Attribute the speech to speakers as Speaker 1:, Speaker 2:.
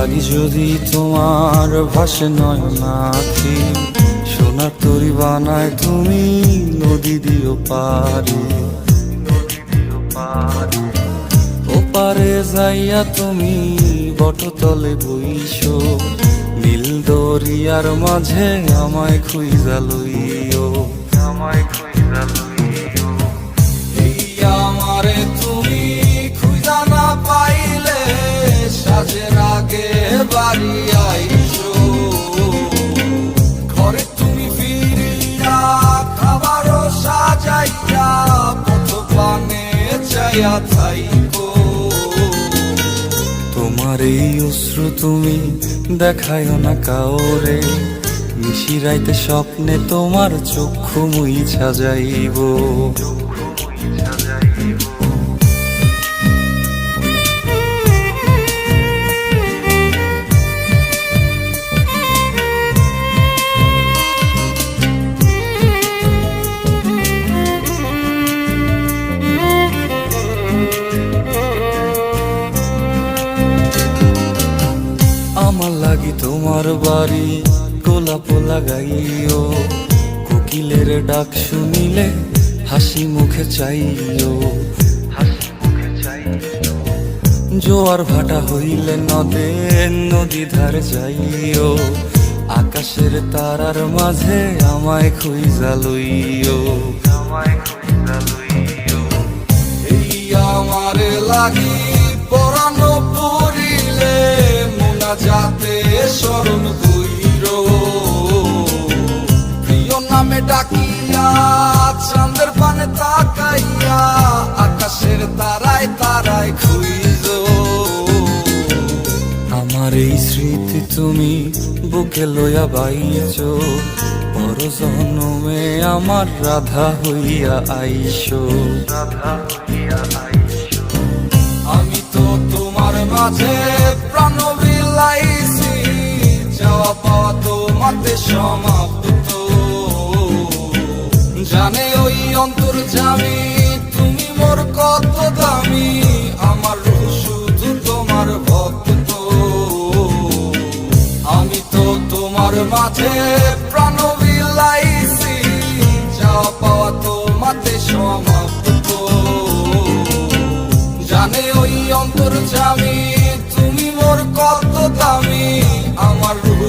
Speaker 1: লাগি যদি তোমার ভাসে নয়নাখি, সোনার তরি বানায় তুমি নদী দিও পারে। ওপারে যাইয়া তুমি বটতলে বইসো, নীল দরিয়ার মাঝে আমায় খুঁজা লইও, আমায় খুঁজা লইও। এই আমারে তুমি খুঁজা না পাইলে সাজের আগে বাড়ি আইসো, ঘরে তুমি ফিরিয়া খাবারও সাজাইয়া পথ পানে চাইয়া থাইকো। তোমার এই অশ্রু তুমি দেখায় না কাউরে, নিশিরাইতে স্বপ্নে তোমার চক্ষু মুইছা যাইব। আমার লাগি তোমার বাড়ি গোলাপ লাগাইও, কোকিলের ডাক শুনিলে হাসি মুখে চাইও, হাসি মুখে চাইও। জোয়ার ভাটা হইলে নদে নদী ধার যাইও, আকাশের তারার মাঝে আমায় খুঁজা লইও, আমায় খুঁজা লইও। এই আমারে লাগি পরানো পড়িলে যাতে স্মরণ কইর, প্রিয় নামে ডাকিয়া চাঁদের পানে তাকাইয়া আকাশের তারায় তারায় খুঁজ। আমার এই স্মৃতি তুমি বুকে লইয়া বাইছ, পর জন্মে আমার রাধা হইয়া আইসো, রাধা হইয়া আইসো। আমি তো তোমার মাঝে প্রাণ বিলাইছি, যাওয়া পাওয়া তোমাতে সমাপ্ত। জানে ওই অন্তর্যামী তুমি মোর কত দামি, আমার রূহ শুধু তোমার ভক্ত। আমি তো তোমার মাঝে প্রাণ বিলাইছি, যাওয়া পাওয়া তোমাতে সমাপ্ত। জানে ওই অন্তর্যামী তুমি মোর কত দামি, আমার রূহ